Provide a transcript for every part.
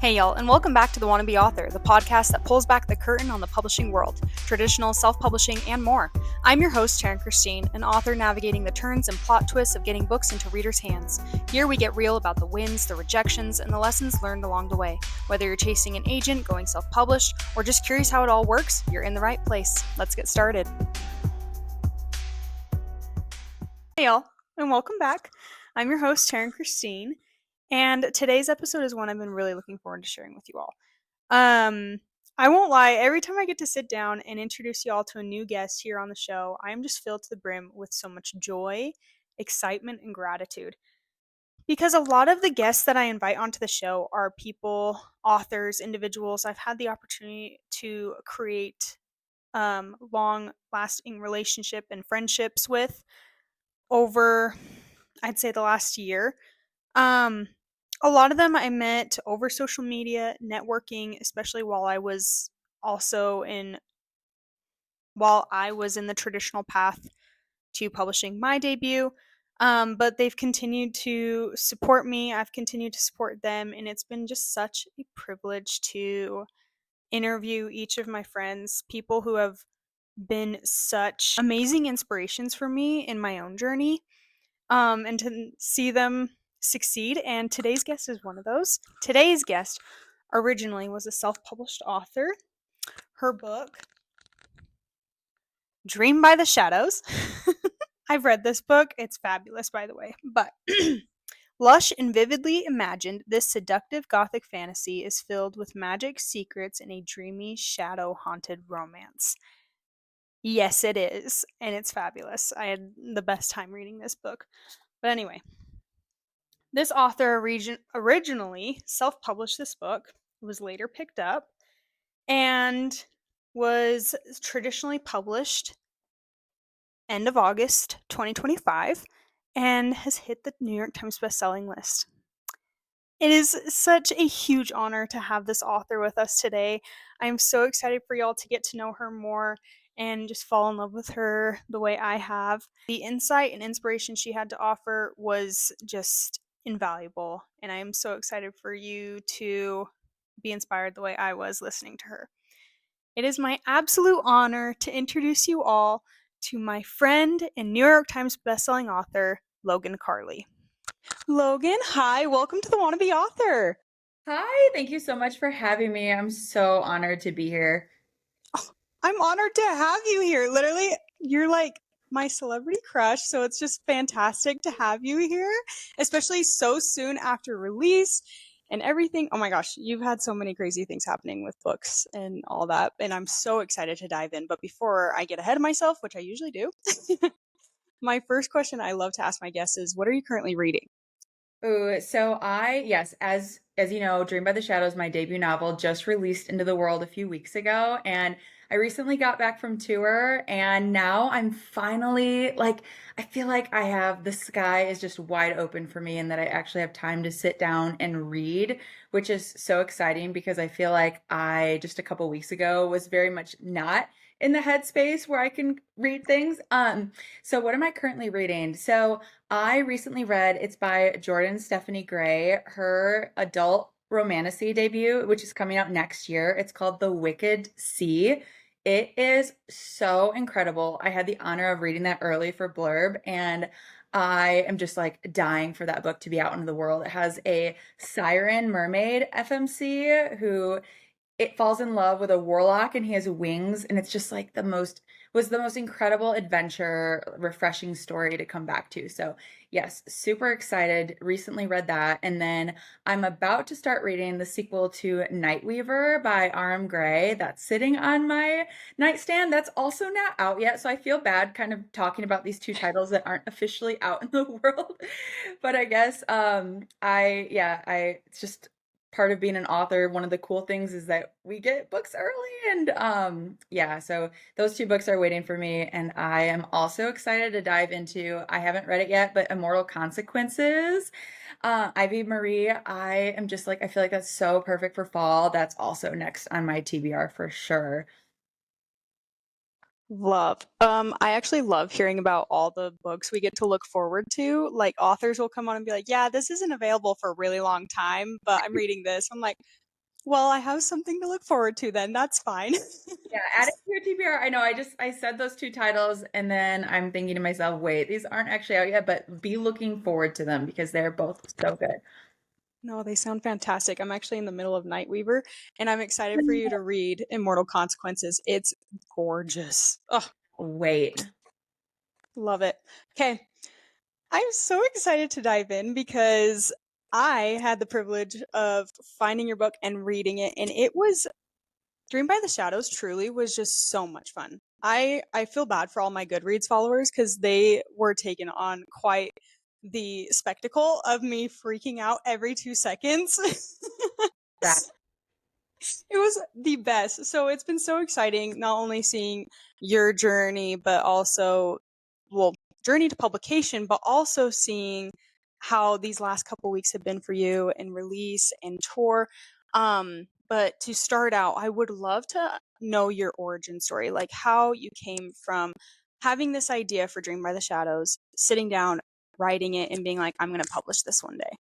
Hey y'all, and welcome back to the Wannabe Author, the podcast that pulls back the curtain on the publishing world, traditional, self-publishing, and more. I'm your host, Taryn Christine, an author navigating the turns and plot twists of getting books into readers' hands. Here we get real about the wins, the rejections, and the lessons learned along the way. Whether you're chasing an agent, going self-published, or just curious how it all works, you're in the right place. Let's get started. Hey y'all, and welcome back. I'm your host, Taryn Christine. And today's episode is one I've been really looking forward to sharing with you all. I won't lie, every time I get to sit down and introduce you all to a new guest here on the show, I'm just filled to the brim with so much joy, excitement, and gratitude. Because a lot of the guests that I invite onto the show are people, authors, individuals I've had the opportunity to create long-lasting relationship and friendships with over, I'd say, the last year. A lot of them I met over social media, networking, especially while I was in the traditional path to publishing my debut. But they've continued to support me. I've continued to support them, and it's been just such a privilege to interview each of my friends, people who have been such amazing inspirations for me in my own journey, and to see them succeed. And today's guest is one of those. Today's guest originally was a self-published author. Her book, Dream by the Shadows. I've read this book. It's fabulous, by the way. But lush and vividly imagined, this seductive gothic fantasy is filled with magic, secrets, and a dreamy, shadow-haunted romance. Yes, it is. And it's fabulous. I had the best time reading this book. But anyway, this author originally self-published this book. It was later picked up and was traditionally published end of August 2025 and has hit the New York Times bestselling list. It is such a huge honor to have this author with us today. I am so excited for y'all to get to know her more and just fall in love with her the way I have. The insight and inspiration she had to offer was just invaluable, and I am so excited for you to be inspired the way I was listening to her. It is my absolute honor to introduce you all to my friend and New York Times bestselling author, Logan Karlie. Logan, hi, welcome to the Wannabe Author. Hi, thank you so much for having me. I'm so honored to be here. I'm honored to have you here. Literally, you're like my celebrity crush, so it's just fantastic to have you here, especially so soon after release and everything. Oh my gosh, you've had so many crazy things happening with books and all that, and I'm so excited to dive in. But before I get ahead of myself, which I usually do, my first question I love to ask my guests is, what are you currently reading? Ooh, so yes, as you know, Dream by the Shadows, my debut novel, just released into the world a few weeks ago, and I recently got back from tour, and now I'm finally I feel like the sky is just wide open for me, and that I actually have time to sit down and read, which is so exciting because I feel like I just a couple weeks ago was very much not in the headspace where I can read things. So what am I currently reading? So I recently read, it's by Jordan Stephanie Gray, her adult romantasy debut, which is coming out next year. It's called The Wicked Sea. It is so incredible. I had the honor of reading that early for Blurb, and I am just like dying for that book to be out into the world. It has a siren mermaid FMC who it falls in love with a warlock and he has wings, and it's just like the most incredible adventure, refreshing story to come back to. So yes, super excited. Recently read that, and then I'm about to start reading the sequel to Nightweaver by R.M Gray. That's sitting on my nightstand. That's also not out yet, so I feel bad kind of talking about these two titles that aren't officially out in the world. But I guess I it's just part of being an author. One of the cool things is that we get books early, and so those two books are waiting for me, and I am also excited to dive into, I haven't read it yet, but Immortal Consequences. Ivy Marie, I am just like, I feel like that's so perfect for fall. That's also next on my TBR for sure. Love. I actually love hearing about all the books we get to look forward to. Like authors will come on and be like, "Yeah, this isn't available for a really long time, but I'm reading this." I'm like, Well, I have something to look forward to then. That's fine. Yeah, add it to your TBR. I know. I said those two titles, and then I'm thinking to myself, wait, these aren't actually out yet, but be looking forward to them because they're both so good. No, they sound fantastic. I'm actually in the middle of Nightweaver, and I'm excited for you to read Immortal Consequences. It's gorgeous. Oh, Wait. love it. Okay, I'm so excited to dive in because I had the privilege of finding your book and reading it, and it was Dream by the Shadows truly was just so much fun. I feel bad for all my Goodreads followers because they were taken on quite the spectacle of me freaking out every 2 seconds. That It was the best. So it's been so exciting not only seeing your journey, but also, well, journey to publication, but also seeing how these last couple weeks have been for you in release and tour. But to start out, I would love to know your origin story, like how you came from having this idea for Dream by the Shadows, sitting down, writing it, and being like, I'm going to publish this one day.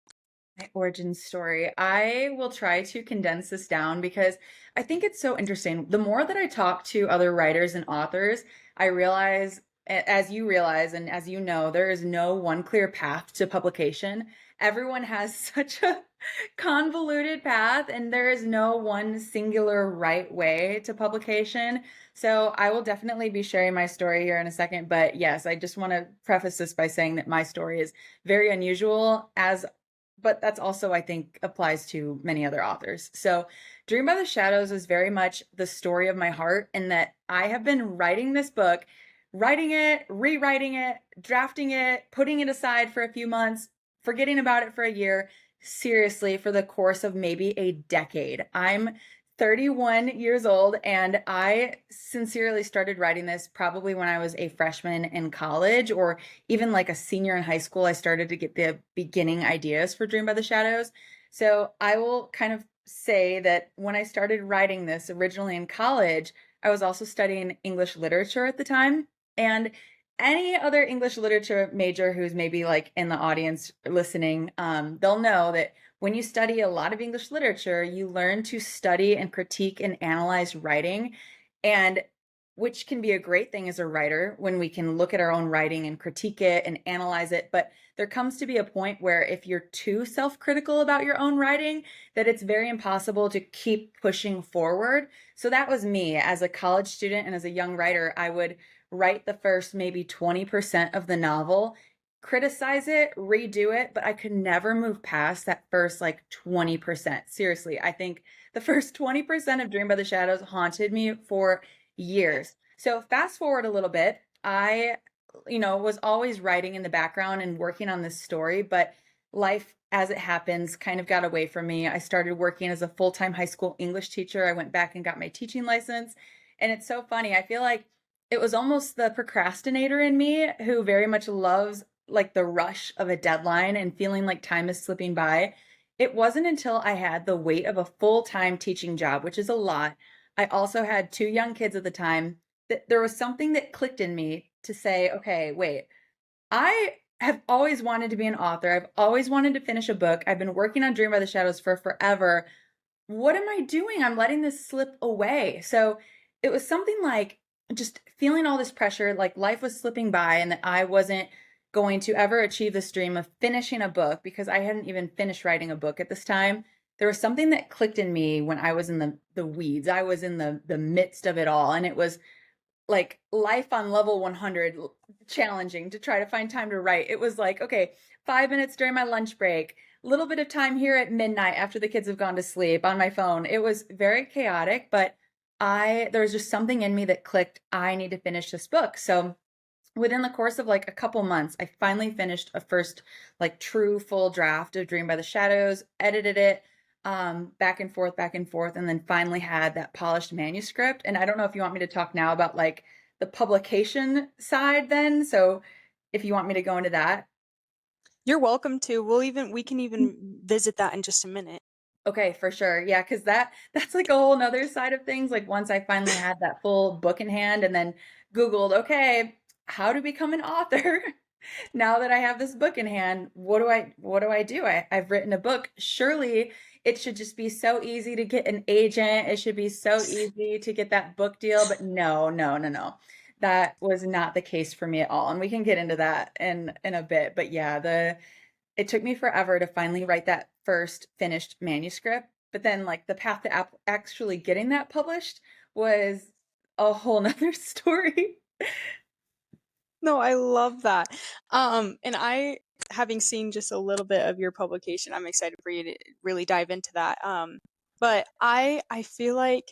my origin story. I will try to condense this down because I think it's so interesting. The more that I talk to other writers and authors, I realize, as you realize, and as you know, there is no one clear path to publication. Everyone has such a convoluted path, and there is no one singular right way to publication. So I will definitely be sharing my story here in a second. But yes, I just want to preface this by saying that my story is very unusual, as but that's also, I think, applies to many other authors. So Dream by the Shadows is very much the story of my heart, in that I have been writing this book, writing it, rewriting it, drafting it, putting it aside for a few months, forgetting about it for a year, seriously, for the course of maybe a decade. I'm 31 years old, and I sincerely started writing this probably when I was a freshman in college, or even like a senior in high school. I started to get the beginning ideas for Dream by the Shadows. So I will kind of say that when I started writing this originally in college, I was also studying English literature at the time. And any other English literature major who's maybe like in the audience listening, they'll know that when you study a lot of English literature, you learn to study and critique and analyze writing. And which can be a great thing as a writer when we can look at our own writing and critique it and analyze it. But there comes to be a point where if you're too self-critical about your own writing, that it's very impossible to keep pushing forward. So that was me as a college student and as a young writer. I would write the first maybe 20% of the novel, criticize it, redo it, but I could never move past that first like 20%. Seriously, I think the first 20% of Dream by the Shadows haunted me for years. So fast forward a little bit, I, was always writing in the background and working on this story, but life as it happens kind of got away from me. I started working as a full-time high school English teacher. I went back and got my teaching license. And it's so funny. I feel like it was almost the procrastinator in me who very much loves like the rush of a deadline and feeling like time is slipping by. It wasn't until I had the weight of a full-time teaching job, which is a lot. I also had two young kids at the time, that there was something that clicked in me to say, okay, wait, I have always wanted to be an author. I've always wanted to finish a book. I've been working on Dream by the Shadows for forever. What am I doing? I'm letting this slip away. So it was something like just feeling all this pressure, like life was slipping by and that I wasn't going to ever achieve this dream of finishing a book because I hadn't even finished writing a book at this time. There was something that clicked in me when I was in the weeds. I was in the midst of it all, and it was like life on level 100, challenging to try to find time to write. It was like, okay, 5 minutes during my lunch break, a little bit of time here at midnight after the kids have gone to sleep on my phone. It was very chaotic, but there was just something in me that clicked. I need to finish this book. So within the course of like a couple months, I finally finished a first like true full draft of Dream by the Shadows, edited it back and forth, and then finally had that polished manuscript. And I don't know if you want me to talk now about like the publication side then. So if you want me to go into that. You're welcome to. We can even visit that in just a minute. Okay, for sure. Yeah, because that's like a whole nother side of things. Like once I finally had that full book in hand and then Googled, okay, how to become an author. Now that I have this book in hand, what do I do? I've written a book. Surely it should just be so easy to get an agent. It should be so easy to get that book deal, but no, no, no, no. That was not the case for me at all. And we can get into that in a bit. But yeah, the it took me forever to finally write that first finished manuscript. But then like the path to actually getting that published was a whole nother story. No, I love that. And I, having seen just a little bit of your publication, I'm excited for you to really dive into that. But I feel like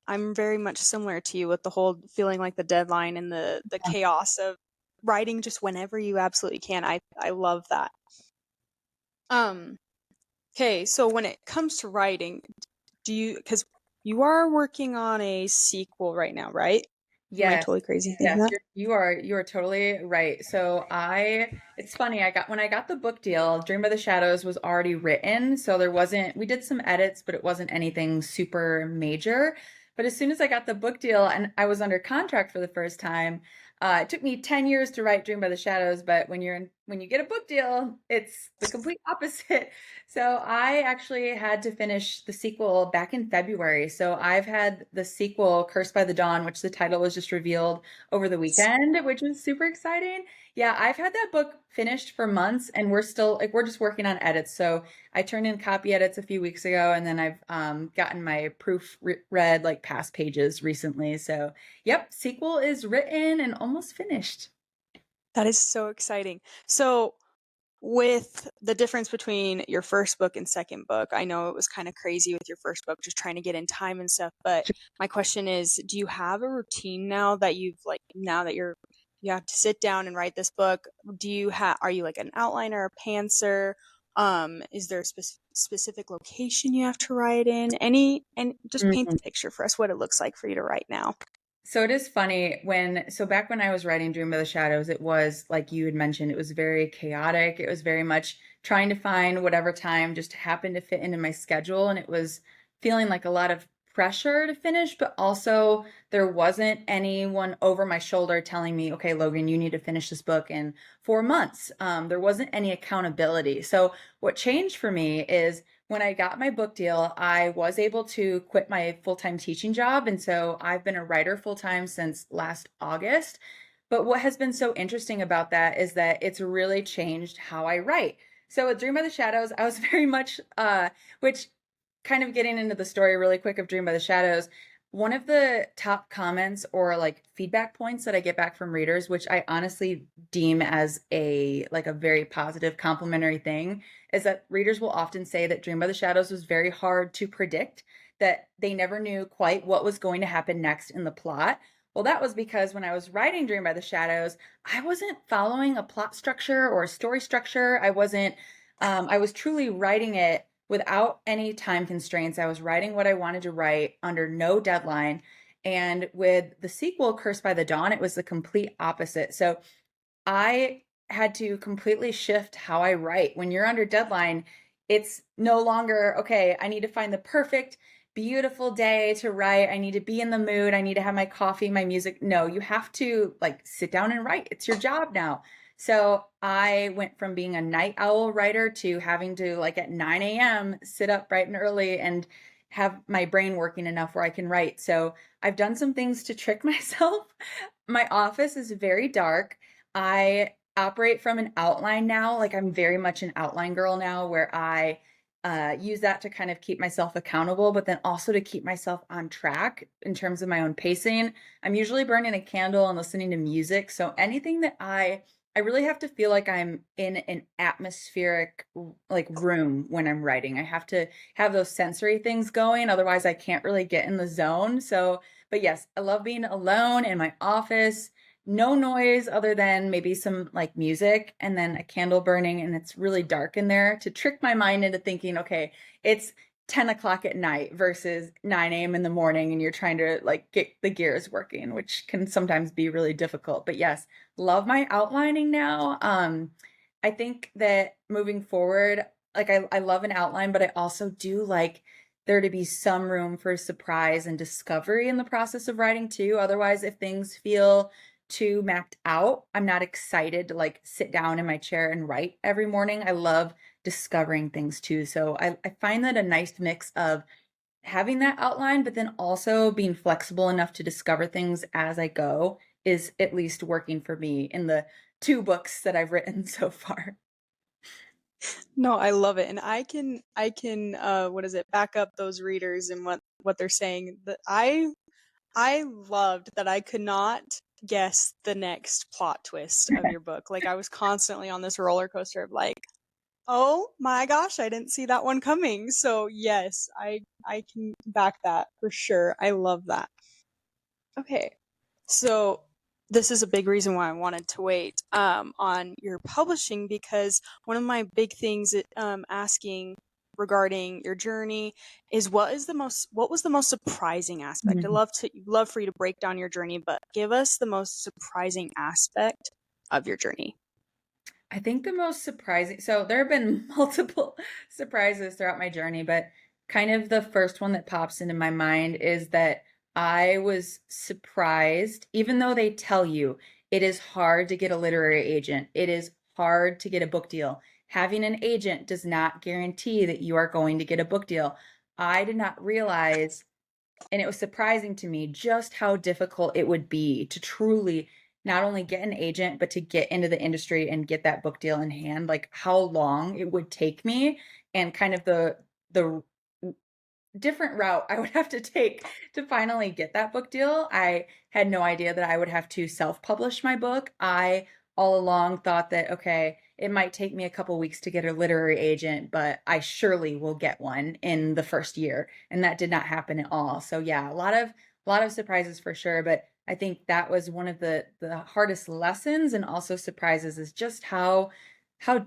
I'm very much similar to you with the whole feeling like the deadline and the chaos of writing just whenever you absolutely can. I love that. Um, okay, so when it comes to writing, do you, because you are working on a sequel right now, right? Am I Yes. totally crazy thinking Yes, that? you are totally right. So it's funny, when I got the book deal, Dream by the Shadows was already written, so we did some edits, but it wasn't anything super major. But as soon as I got the book deal and I was under contract for the first time, it took me 10 years to write Dream by the Shadows, but when you get a book deal, it's the complete opposite. So I actually had to finish the sequel back in February. So I've had the sequel, Cursed by the Dawn, which the title was just revealed over the weekend, which was super exciting. Yeah, I've had that book finished for months and we're just working on edits. So I turned in copy edits a few weeks ago and then I've gotten my proof read like past pages recently. So, yep, sequel is written and almost finished. That is so exciting. So, with the difference between your first book and second book, I know it was kind of crazy with your first book, just trying to get in time and stuff. But my question is, do you have a routine now that now that you have to sit down and write this book? Are you like an outliner, a pantser? Is there a specific location you have to write in? And just paint the picture for us what it looks like for you to write now. So it is funny back when I was writing Dream of the Shadows, it was like you had mentioned, it was very chaotic. It was very much trying to find whatever time just happened to fit into my schedule. And it was feeling like a lot of pressure to finish, but also there wasn't anyone over my shoulder telling me, okay, Logan, you need to finish this book in 4 months. There wasn't any accountability. So what changed for me is when I got my book deal, I was able to quit my full-time teaching job. And so I've been a writer full-time since last August. But what has been so interesting about that is that it's really changed how I write. So with Dream by the Shadows, I was very much, which kind of getting into the story really quick of Dream by the Shadows, one of the top comments or like feedback points that I get back from readers, which I honestly deem as a very positive complimentary thing, is that readers will often say that Dream by the Shadows was very hard to predict, that they never knew quite what was going to happen next in the plot. Well, that was because when I was writing Dream by the Shadows, I wasn't following a plot structure or a story structure. I was truly writing it without any time constraints. I was writing what I wanted to write under no deadline. And with the sequel, Cursed by the Dawn, it was the complete opposite. So I had to completely shift how I write. When you're under deadline, it's no longer, okay, I need to find the perfect, beautiful day to write. I need to be in the mood. I need to have my coffee, my music. No, you have to like sit down and write. It's your job now. So I went from being a night owl writer to having to like at 9 a.m. sit up bright and early and have my brain working enough where I can write. So I've done some things to trick myself. My office is very dark. I operate from an outline now. Like I'm very much an outline girl now, where I use that to kind of keep myself accountable, but then also to keep myself on track in terms of my own pacing. I'm usually burning a candle and listening to music. So anything that I really have to feel like I'm in an atmospheric like room when I'm writing. I have to have those sensory things going. Otherwise, I can't really get in the zone. So, but yes, I love being alone in my office, no noise other than maybe some like music and then a candle burning, and it's really dark in there to trick my mind into thinking, okay, it's 10 o'clock at night versus 9 a.m. in the morning, and you're trying to like get the gears working, which can sometimes be really difficult. But yes, love my outlining now. I think that moving forward, like I love an outline, but I also do like there to be some room for surprise and discovery in the process of writing too. Otherwise, if things feel too mapped out, I'm not excited to like sit down in my chair and write every morning. I love discovering things too. So I find that a nice mix of having that outline, but then also being flexible enough to discover things as I go is at least working for me in the 2 books that I've written so far. No, I love it. And I can what is it, back up those readers and what they're saying. That I loved that I could not guess the next plot twist of your book. Like I was constantly on this roller coaster of like, oh my gosh, I didn't see that one coming. So yes, I can back that for sure. I love that. Okay. So this is a big reason why I wanted to wait on your publishing, because one of my big things asking regarding your journey is what was the most surprising aspect? I Mhm. love for you to break down your journey, but give us the most surprising aspect of your journey. I think the most surprising, so there have been multiple surprises throughout my journey, but kind of the first one that pops into my mind is that I was surprised, even though they tell you it is hard to get a literary agent, it is hard to get a book deal. Having an agent does not guarantee that you are going to get a book deal. I did not realize, and it was surprising to me just how difficult it would be to truly not only get an agent, but to get into the industry and get that book deal in hand, like how long it would take me and kind of the different route I would have to take to finally get that book deal. I had no idea that I would have to self-publish my book. I all along thought that, okay, it might take me a couple weeks to get a literary agent, but I surely will get one in the first year. And that did not happen at all. So yeah, a lot of surprises for sure. But I think that was one of the hardest lessons and also surprises is just how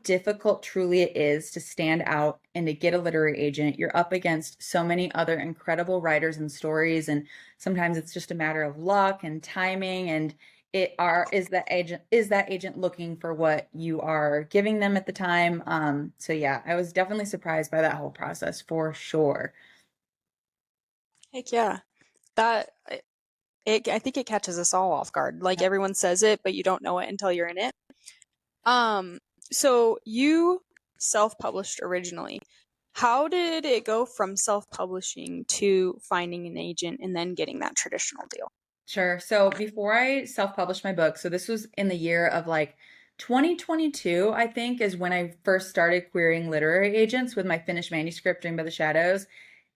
difficult truly it is to stand out and to get a literary agent. You're up against so many other incredible writers and stories, and sometimes it's just a matter of luck and timing and is that agent looking for what you are giving them at the time. So yeah, I was definitely surprised by that whole process for sure. Heck yeah. That I think it catches us all off guard. Like everyone says it, but you don't know it until you're in it. Um, so you self-published originally. How did it go from self-publishing to finding an agent and then getting that traditional deal? Sure. So before I self-published my book, so this was in the year of like 2022, I think, is when I first started querying literary agents with my finished manuscript, Dream by the Shadows.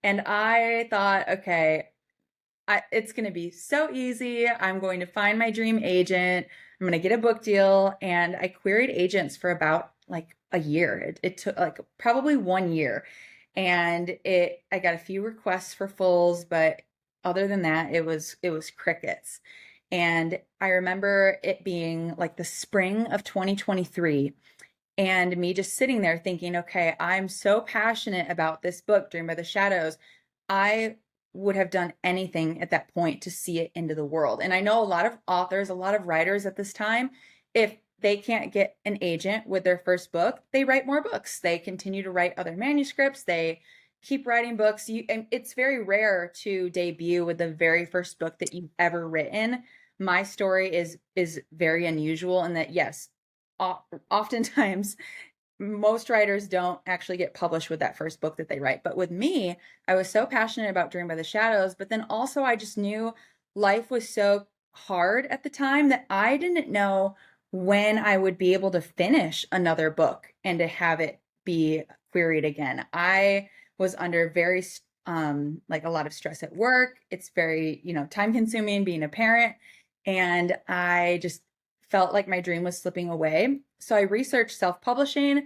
And I thought, okay, it's going to be so easy. I'm going to find my dream agent. I'm going to get a book deal. And I queried agents for about like a year. It took like probably 1 year. And I got a few requests for fulls, but other than that, it was crickets. And I remember it being like the spring of 2023 and me just sitting there thinking, okay, I'm so passionate about this book, Dream by the Shadows. I would have done anything at that point to see it into the world. And I know a lot of authors, a lot of writers at this time, if they can't get an agent with their first book, they write more books. They continue to write other manuscripts. They keep writing books. And it's very rare to debut with the very first book that you've ever written. My story is very unusual in that yes, oftentimes most writers don't actually get published with that first book that they write. But with me, I was so passionate about Dream by the Shadows, but then also I just knew life was so hard at the time that I didn't know when I would be able to finish another book and to have it be queried again. I was under very like a lot of stress at work. It's very, time consuming being a parent, and I just felt like my dream was slipping away. So I researched self-publishing,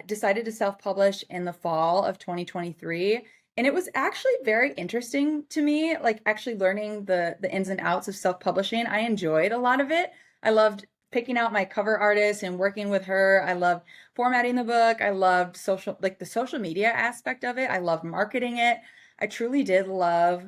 decided to self-publish in the fall of 2023. And it was actually very interesting to me, like actually learning the ins and outs of self-publishing. I enjoyed a lot of it. I loved picking out my cover artist and working with her. I loved formatting the book. I loved the social media aspect of it. I loved marketing it. I truly did love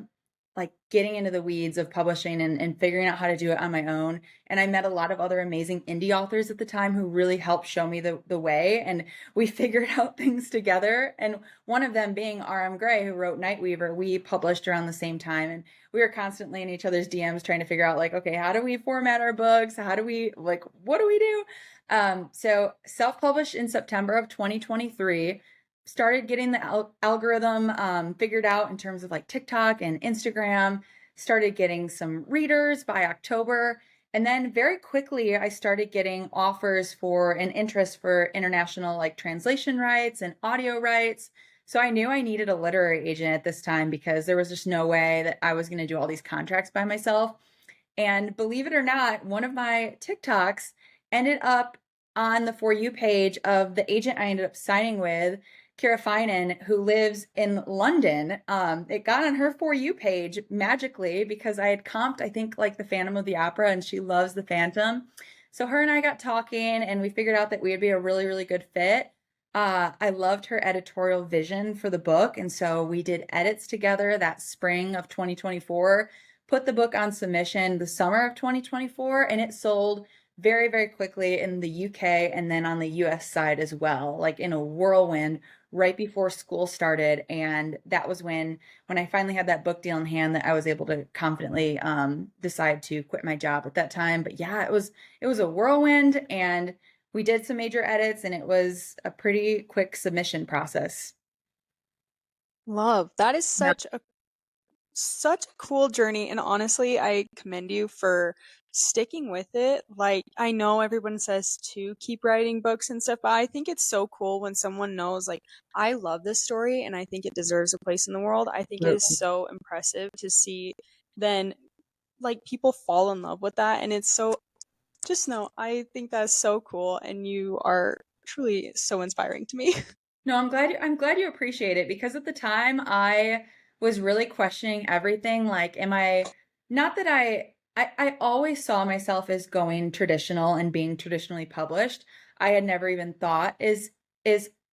like getting into the weeds of publishing and figuring out how to do it on my own. And I met a lot of other amazing indie authors at the time who really helped show me the way. And we figured out things together. And one of them being R.M Gray, who wrote Nightweaver. We published around the same time. And we were constantly in each other's DMs trying to figure out, like, okay, how do we format our books? How do we, like, what do we do? So self-published in September of 2023, started getting the algorithm figured out in terms of like TikTok and Instagram, started getting some readers by October. And then very quickly, I started getting offers for an interest for international like translation rights and audio rights. So I knew I needed a literary agent at this time because there was just no way that I was going to do all these contracts by myself. And believe it or not, one of my TikToks ended up on the For You page of the agent I ended up signing with, Kira Finan, who lives in London. It got on her For You page magically because I had comped, I think, like the Phantom of the Opera, and she loves the Phantom. So her and I got talking, and we figured out that we would be a really, really good fit. I loved her editorial vision for the book, and so we did edits together that spring of 2024, put the book on submission the summer of 2024, and it sold very, very quickly in the UK and then on the US side as well, like in a whirlwind right before school started. And that was when I finally had that book deal in hand that I was able to confidently decide to quit my job at that time. But yeah, it was a whirlwind, and we did some major edits, and it was a pretty quick submission process. Love. That is Yeah. such a cool journey, and honestly, I commend you for sticking with it. Like, I know everyone says to keep writing books and stuff, but I think it's so cool when someone knows, like, I love this story and I think it deserves a place in the world. I think it is so impressive to see then like people fall in love with that, and it's so just know I think that's so cool, and you are truly so inspiring to me. No, I'm glad you appreciate it because at the time I was really questioning everything. Like, am I not that I always saw myself as going traditional and being traditionally published. I had never even thought is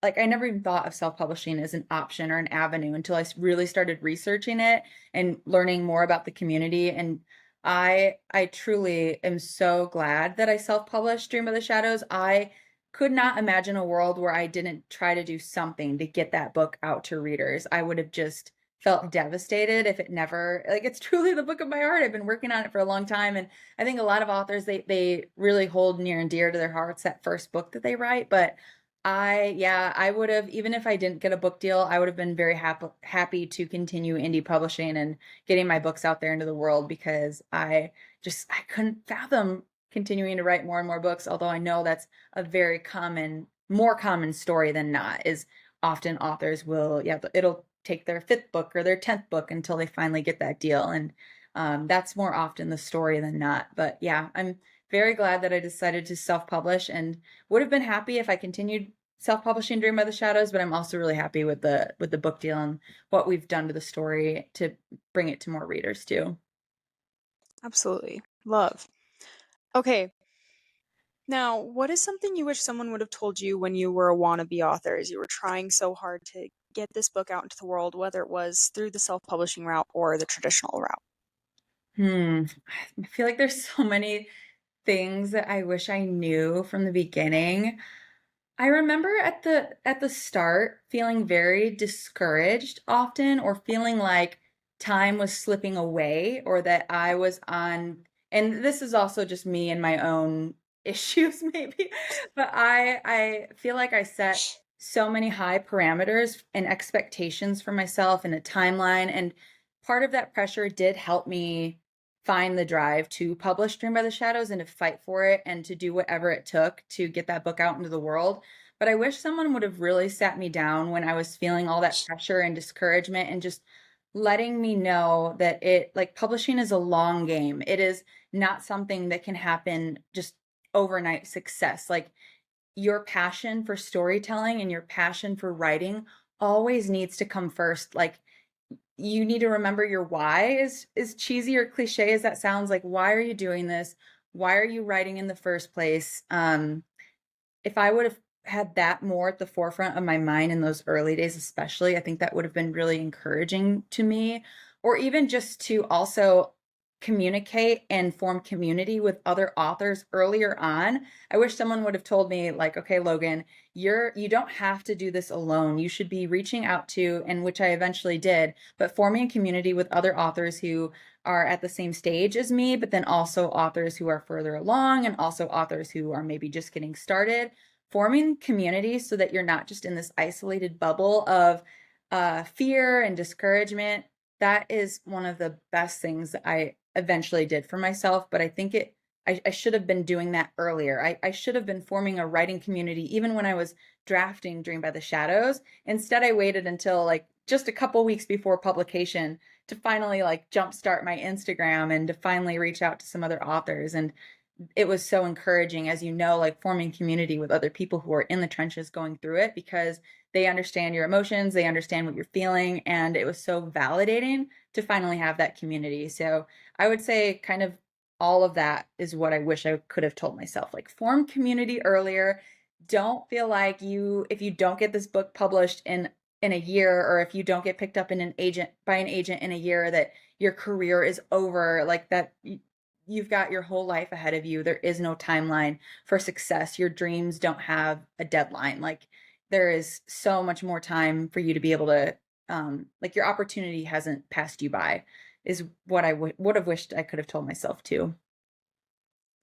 like I never even thought of self-publishing as an option or an avenue until really started researching it and learning more about the community. And I truly am so glad that I self-published Dream of the Shadows. I could not imagine a world where I didn't try to do something to get that book out to readers. I would have just felt devastated if it never, like, it's truly the book of my heart. I've been working on it for a long time, and I think a lot of authors they really hold near and dear to their hearts that first book that they write. But I would have, even if I didn't get a book deal, I would have been very happy to continue indie publishing and getting my books out there into the world because I couldn't fathom continuing to write more and more books, although I know that's a very more common story than not, is often authors will, yeah, it'll take their fifth book or their 10th book until they finally get that deal. And that's more often the story than not. But yeah, I'm very glad that I decided to self-publish and would have been happy if I continued self-publishing Dream by the Shadows, but I'm also really happy with the book deal and what we've done to the story to bring it to more readers too. Absolutely. Love. Okay, now, what is something you wish someone would have told you when you were a wannabe author as you were trying so hard to get this book out into the world, whether it was through the self-publishing route or the traditional route? Hmm. I feel like there's so many things that I wish I knew from the beginning. I remember at the start feeling very discouraged often, or feeling like time was slipping away, or that I was on, and this is also just me and my own issues maybe, but I feel like I set so many high parameters and expectations for myself and a timeline, and part of that pressure did help me find the drive to publish Dream by the Shadows and to fight for it and to do whatever it took to get that book out into the world. But I wish someone would have really sat me down when I was feeling all that pressure and discouragement and just letting me know that like publishing is a long game. It is not something that can happen just overnight success. Like, your passion for storytelling and your passion for writing always needs to come first. Like, you need to remember your why, is cheesy or cliche as that sounds. Like, why are you doing this? Why are you writing in the first place? If I would have had that more at the forefront of my mind in those early days, especially, I think that would have been really encouraging to me. or even just to also communicate and form community with other authors earlier on. I wish someone would have told me like, okay, Logan, you don't have to do this alone. You should be reaching out to, and which I eventually did, but forming a community with other authors who are at the same stage as me, but then also authors who are further along and also authors who are maybe just getting started. Forming community so that you're not just in this isolated bubble of fear and discouragement. That is one of the best things that I eventually did for myself, but I think I should have been doing that earlier. I should have been forming a writing community even when I was drafting Dream by the Shadows. Instead, I waited until like just a couple weeks before publication to finally like jumpstart my Instagram and to finally reach out to some other authors. And it was so encouraging, as you know, like forming community with other people who are in the trenches going through it, because they understand your emotions, they understand what you're feeling, and it was so validating to finally have that community. So I would say kind of all of that is what I wish I could have told myself. Like, form community earlier. Don't feel like if you don't get this book published in a year, or if you don't get picked up in an agent by an agent in a year, that your career is over. Like that, you've got your whole life ahead of you. There is no timeline for success. Your dreams don't have a deadline. Like, there is so much more time for you to be able to, like, your opportunity hasn't passed you by, is what I would have wished I could have told myself too.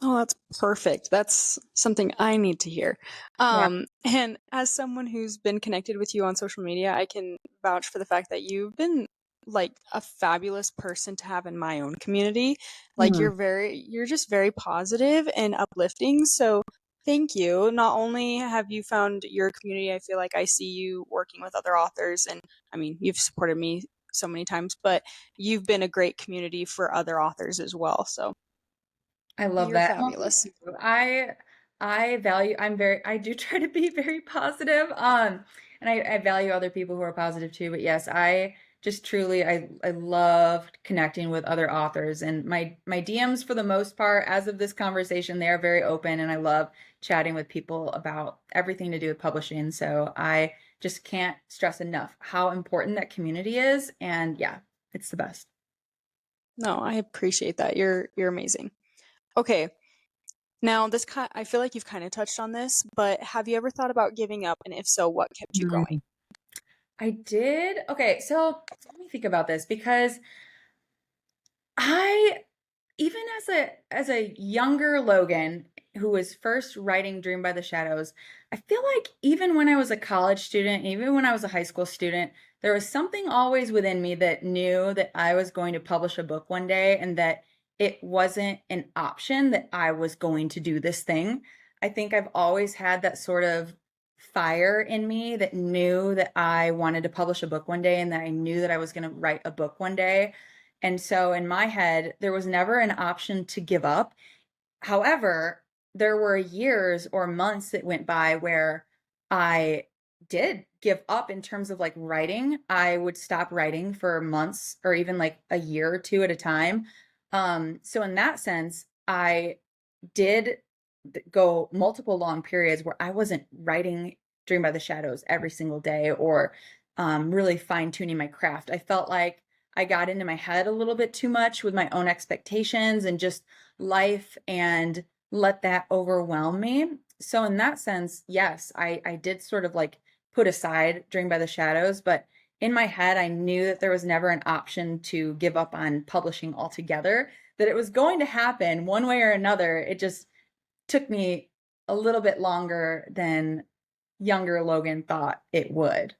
Oh, that's perfect. That's something I need to hear. Yeah. And as someone who's been connected with you on social media, I can vouch for the fact that you've been like a fabulous person to have in my own community. Like Mhm. you're just very positive and uplifting. So thank you. Not only have you found your community, I feel like I see you working with other authors, and I mean, you've supported me so many times, but you've been a great community for other authors as well. So I love you're that. Well, thank fabulous. you. I value I do try to be very positive. And I value other people who are positive too. But yes, I just truly I love connecting with other authors, and my DMs for the most part, as of this conversation, they are very open, and I love chatting with people about everything to do with publishing. So I just can't stress enough how important that community is. And yeah, it's the best. No, I appreciate that. You're amazing. Okay. Now, I feel like you've kind of touched on this, but have you ever thought about giving up? And if so, what kept you going? I did. Okay, so let me think about this, because I, even as a younger Logan who was first writing Dream by the Shadows, I feel like even when I was a college student, even when I was a high school student, there was something always within me that knew that I was going to publish a book one day, and that it wasn't an option, that I was going to do this thing. I think I've always had that sort of fire in me that knew that I wanted to publish a book one day, and that I knew that I was going to write a book one day. And so in my head, there was never an option to give up. However, there were years or months that went by where I did give up in terms of like writing. I would stop writing for months or even like a year or two at a time. So in that sense, I did go multiple long periods where I wasn't writing Dream by the Shadows every single day, or really fine tuning my craft. I felt like I got into my head a little bit too much with my own expectations and just life, and let that overwhelm me. So in that sense, yes, I did sort of like put aside Dream by the Shadows, but in my head, I knew that there was never an option to give up on publishing altogether, that it was going to happen one way or another. It just took me a little bit longer than younger Logan thought it would.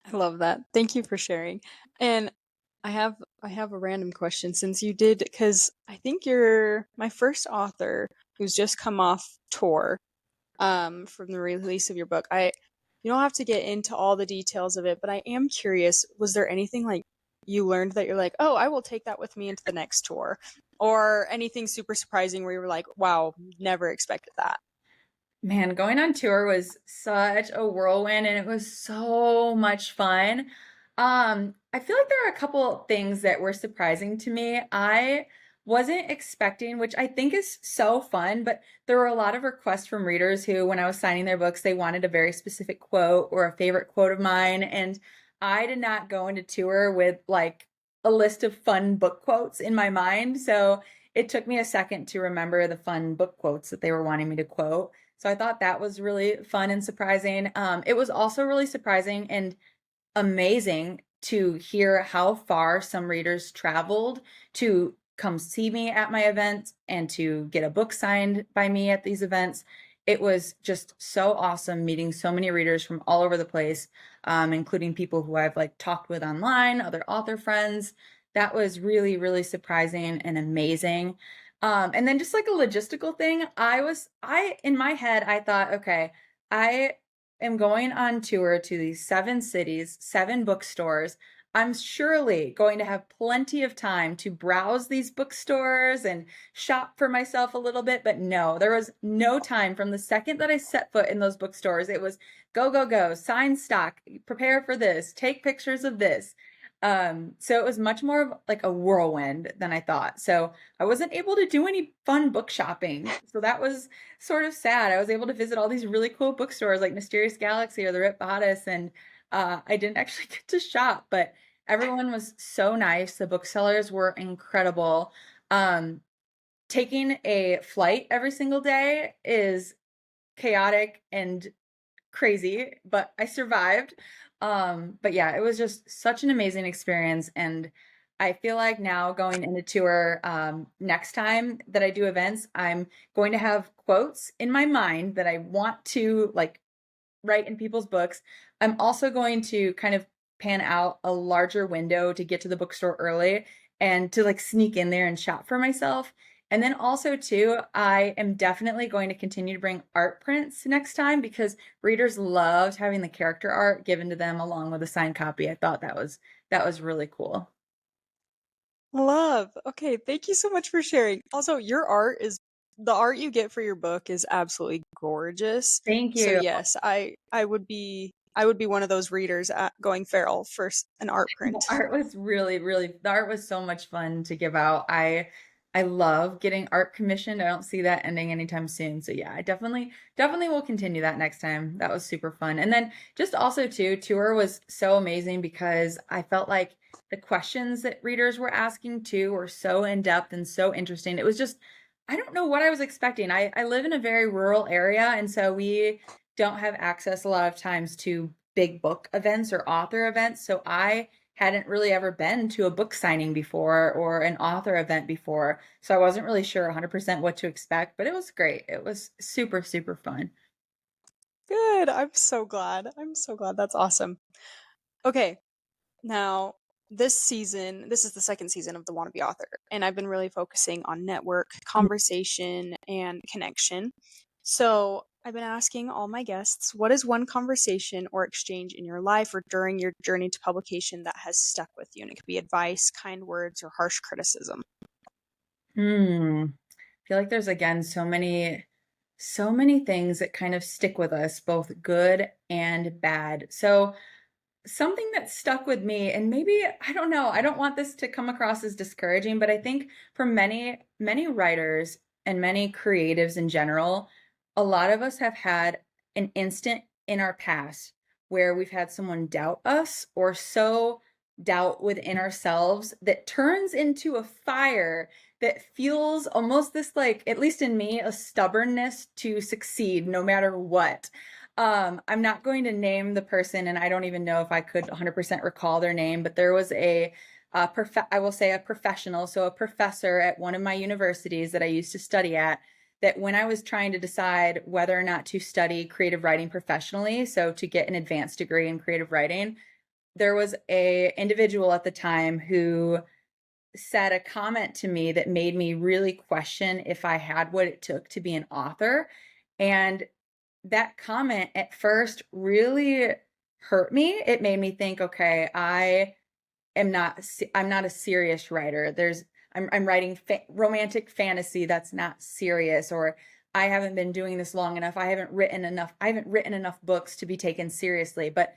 I love that. Thank you for sharing. And I have a random question, since you did, because I think you're my first author who's just come off tour from the release of your book. You don't have to get into all the details of it, but I am curious, was there anything like you learned that you're like, "Oh, I will take that with me into the next tour?" Or anything super surprising where you were like, "Wow, never expected that." Man, going on tour was such a whirlwind, and it was so much fun. I feel like there are a couple things that were surprising to me. I wasn't expecting, which I think is so fun, but there were a lot of requests from readers who, when I was signing their books, they wanted a very specific quote or a favorite quote of mine. And I did not go into tour with like a list of fun book quotes in my mind. So it took me a second to remember the fun book quotes that they were wanting me to quote. So I thought that was really fun and surprising. It was also really surprising and amazing to hear how far some readers traveled to come see me at my events and to get a book signed by me at these events. It was just so awesome meeting so many readers from all over the place, including people who I've like talked with online, other author friends. That was really, really surprising and amazing. And then just like a logistical thing, in my head, I thought, okay, I am going on tour to these 7 cities, 7 bookstores. I'm surely going to have plenty of time to browse these bookstores and shop for myself a little bit. But no, there was no time from the second that I set foot in those bookstores. It was go, go, go, sign stock, prepare for this, take pictures of this. So it was much more of like a whirlwind than I thought. So I wasn't able to do any fun book shopping. So that was sort of sad. I was able to visit all these really cool bookstores like Mysterious Galaxy or the Rip Bodice, and I didn't actually get to shop, but everyone was so nice. The booksellers were incredible. Um, Taking a flight every single day is chaotic and crazy, but I survived. But yeah, it was just such an amazing experience. And I feel like now going into tour, next time that I do events, I'm going to have quotes in my mind that I want to like write in people's books. I'm also going to kind of pan out a larger window to get to the bookstore early and to like sneak in there and shop for myself. And then also too, I am definitely going to continue to bring art prints next time because readers loved having the character art given to them along with a signed copy. I thought that was really cool. Love. Okay, thank you so much for sharing. Also, your art is the art you get for your book is absolutely gorgeous. Thank So you. yes, I would be one of those readers going feral for an art print. The art was so much fun to give out. I love getting art commissioned. I don't see that ending anytime soon. So yeah, I definitely will continue that next time. That was super fun. And then just also too, tour was so amazing because I felt like the questions that readers were asking too were so in depth and so interesting. It was just I don't know what I was expecting. I live in a very rural area, and so we don't have access a lot of times to big book events or author events. So I hadn't really ever been to a book signing before or an author event before. So I wasn't really sure 100% what to expect, but it was great. It was super, super fun. Good. I'm so glad. I'm so glad. That's awesome. Okay, now this is the second season of the Wannabe Author, and I've been really focusing on network, conversation, and connection. So I've been asking all my guests, what is one conversation or exchange in your life or during your journey to publication that has stuck with you? And it could be advice, kind words, or harsh criticism. I feel like there's again so many things that kind of stick with us, both good and bad. So something that stuck with me, and maybe I don't know, I don't want this to come across as discouraging, but I think for many writers and many creatives in general, a lot of us have had an instant in our past where we've had someone doubt us or so doubt within ourselves that turns into a fire that fuels almost this, like, at least in me, a stubbornness to succeed no matter what. I'm not going to name the person, and I don't even know if I could 100% recall their name, but there was I will say a professional, so a professor at one of my universities that I used to study at, that when I was trying to decide whether or not to study creative writing professionally, so to get an advanced degree in creative writing, there was a individual at the time who said a comment to me that made me really question if I had what it took to be an author. And that comment at first really hurt me. It made me think, okay, I'm not a serious writer. I'm writing romantic fantasy that's not serious, or I haven't been doing this long enough. I haven't written enough books to be taken seriously. But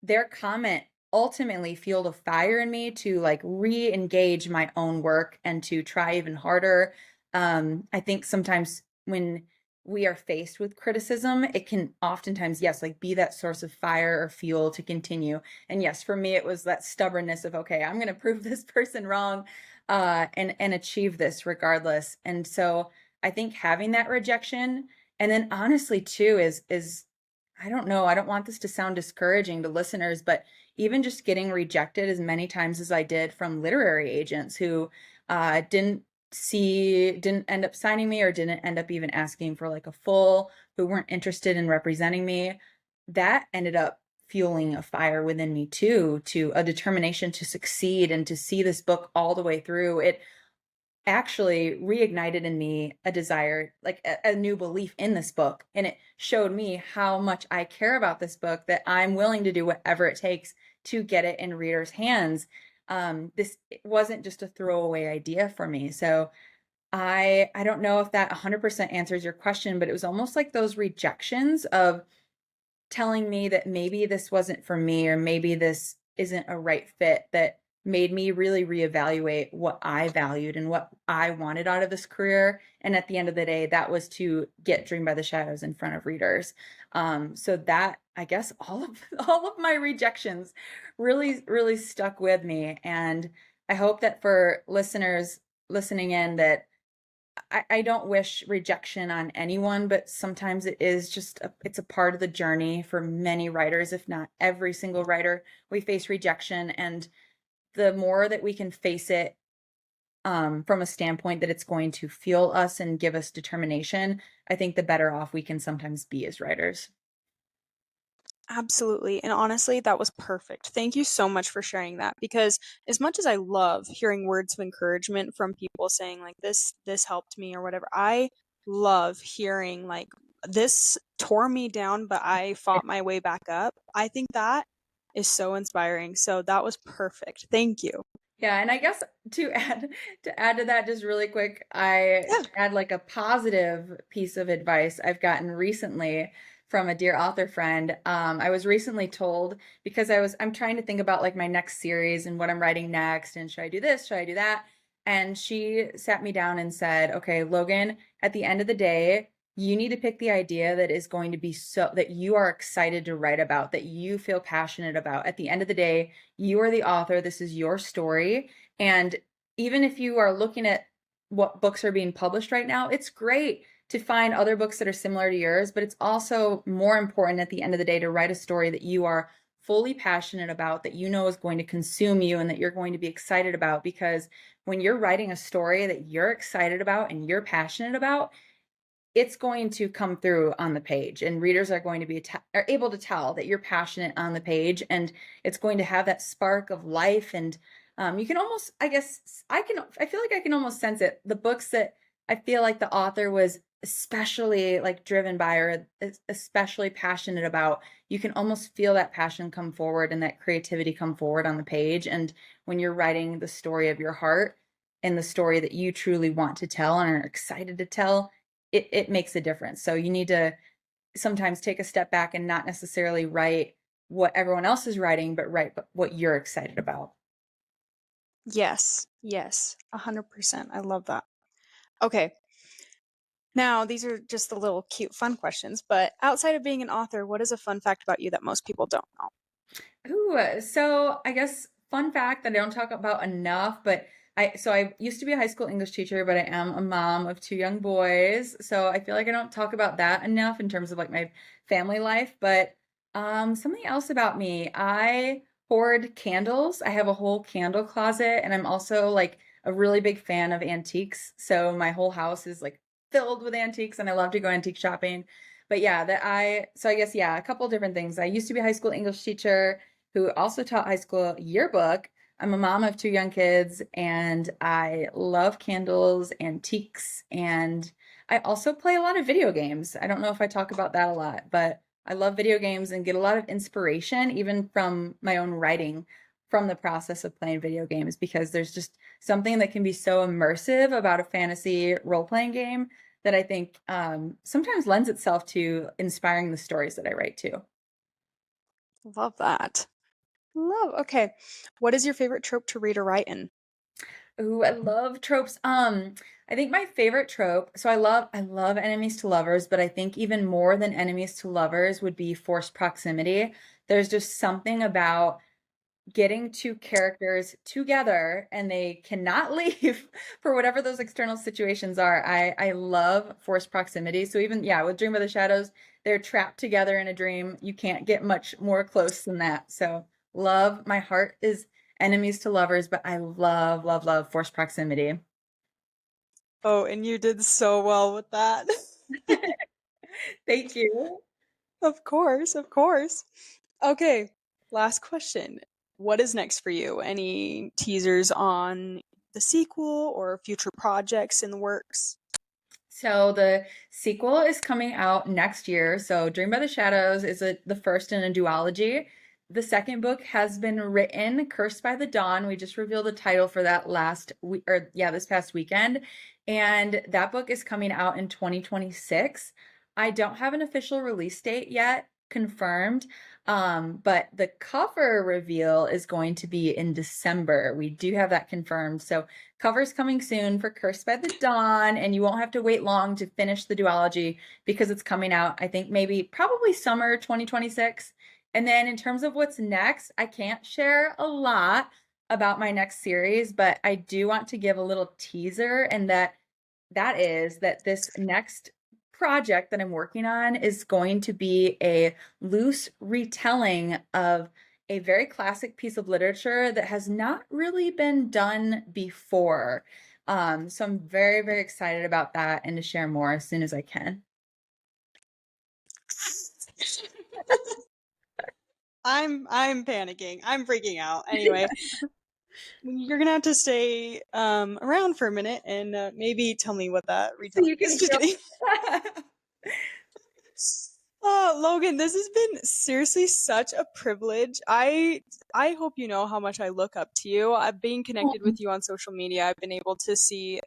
their comment ultimately fueled a fire in me to like re-engage my own work and to try even harder. I think sometimes we are faced with criticism, it can oftentimes, yes, like be that source of fire or fuel to continue. And yes, for me, it was that stubbornness of, okay, I'm going to prove this person wrong, and achieve this regardless. And so I think having that rejection, and then honestly too, is I don't know, I don't want this to sound discouraging to listeners, but even just getting rejected as many times as I did from literary agents who didn't end up signing me or didn't end up even asking for like a full, who weren't interested in representing me, that ended up fueling a fire within me too, to a determination to succeed and to see this book all the way through. It actually reignited in me a desire, like a new belief in this book. And it showed me how much I care about this book, that I'm willing to do whatever it takes to get it in readers' hands. This wasn't just a throwaway idea for me. So I don't know if that 100% answers your question, but it was almost like those rejections of telling me that maybe this wasn't for me or maybe this isn't a right fit, that made me really reevaluate what I valued and what I wanted out of this career. And at the end of the day, that was to get Dream by the Shadows in front of readers. So that, I guess, all of all of my rejections really stuck with me. And I hope that for listeners listening in, that I don't wish rejection on anyone, but sometimes it is just it's a part of the journey for many writers, if not every single writer. We face rejection, and the more that we can face it from a standpoint that it's going to fuel us and give us determination, I think the better off we can sometimes be as writers. Absolutely. And honestly, that was perfect. Thank you so much for sharing that because as much as I love hearing words of encouragement from people saying like this helped me or whatever, I love hearing like this tore me down, but I fought my way back up. I think that is so inspiring. So that was perfect. Thank you. Yeah, and I guess to add to that just really quick, I Yeah. to add like a positive piece of advice I've gotten recently from a dear author friend. I was recently told, because I'm trying to think about like my next series and what I'm writing next, and should I do this, should I do that? And she sat me down and said, "Okay, Logan, at the end of the day, you need to pick the idea that is going to be so that you are excited to write about, that you feel passionate about. At the end of the day, you are the author. This is your story. And even if you are looking at what books are being published right now, it's great to find other books that are similar to yours, but it's also more important at the end of the day to write a story that you are fully passionate about, that you know is going to consume you and that you're going to be excited about. Because when you're writing a story that you're excited about and you're passionate about, it's going to come through on the page, and readers are going to be are able to tell that you're passionate on the page, and it's going to have that spark of life. And you can almost, I guess, I feel like I can almost sense it. The books that I feel like the author was especially like driven by or especially passionate about, you can almost feel that passion come forward and that creativity come forward on the page. And when you're writing the story of your heart and the story that you truly want to tell and are excited to tell, it makes a difference. So you need to sometimes take a step back and not necessarily write what everyone else is writing, but write what you're excited about. Yes. Yes. 100%. I love that. Okay. Now, these are just the little cute fun questions, but outside of being an author, what is a fun fact about you that most people don't know? Ooh, so I guess fun fact that I don't talk about enough, but I used to be a high school English teacher, but I am a mom of two young boys. So I feel like I don't talk about that enough in terms of like my family life. But something else about me, I hoard candles. I have a whole candle closet, and I'm also like a really big fan of antiques. So my whole house is like filled with antiques, and I love to go antique shopping. But yeah, so I guess yeah, a couple different things. I used to be a high school English teacher who also taught high school yearbook. I'm a mom of two young kids, and I love candles, antiques, and I also play a lot of video games. I don't know if I talk about that a lot, but I love video games and get a lot of inspiration even from my own writing from the process of playing video games, because there's just something that can be so immersive about a fantasy role-playing game that I think sometimes lends itself to inspiring the stories that I write too. Love that. Love. Okay. What is your favorite trope to read or write in? Ooh, I love tropes. I think my favorite trope, so I love enemies to lovers, but I think even more than enemies to lovers would be forced proximity. There's just something about getting two characters together and they cannot leave for whatever those external situations are. I love forced proximity. So even yeah, with Dream of the Shadows, they're trapped together in a dream. You can't get much more close than that. So love, my heart is enemies to lovers, but I love, love, love forced proximity. Oh, and you did so well with that. Thank you. Of course, of course. Okay, last question. What is next for you? Any teasers on the sequel or future projects in the works? So the sequel is coming out next year. So Dream by the Shadows is the first in a duology. The second book has been written, Cursed by the Dawn. We just revealed the title for that last week, or yeah, this past weekend. And that book is coming out in 2026. I don't have an official release date yet confirmed, but the cover reveal is going to be in December. We do have that confirmed. So cover's coming soon for Cursed by the Dawn, and you won't have to wait long to finish the duology because it's coming out, I think maybe probably summer 2026. And then in terms of what's next, I can't share a lot about my next series, but I do want to give a little teaser, and that is that this next project that I'm working on is going to be a loose retelling of a very classic piece of literature that has not really been done before. So I'm very, very excited about that and to share more as soon as I can. I'm panicking. I'm freaking out. Anyway, you're gonna have to stay around for a minute and maybe tell me what that So retelling you is. can Just feel. kidding. Logan, this has been seriously such a privilege. I hope you know how much I look up to you. I've been connected with you on social media. I've been able to see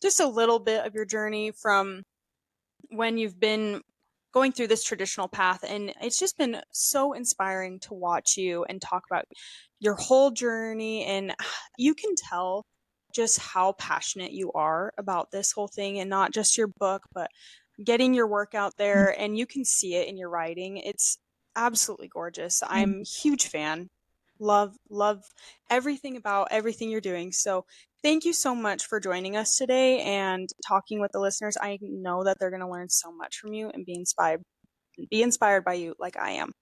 just a little bit of your journey from when you've been going through this traditional path, and it's just been so inspiring to watch you and talk about your whole journey, and you can tell just how passionate you are about this whole thing, and not just your book but getting your work out there, and you can see it in your writing. It's absolutely gorgeous. I'm a huge fan. Love everything about everything you're doing. So thank you so much for joining us today and talking with the listeners. I know that they're going to learn so much from you and be inspired by you like I am.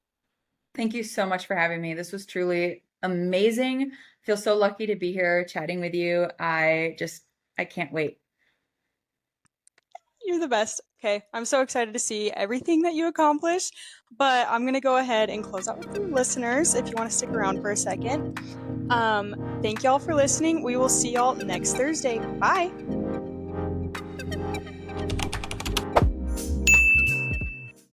Thank you so much for having me. This was truly amazing. I feel so lucky to be here chatting with you. I can't wait. You're the best. Okay, I'm so excited to see everything that you accomplish, but I'm going to go ahead and close out with the listeners if you want to stick around for a second. Thank y'all for listening. We will see y'all next Thursday. Bye.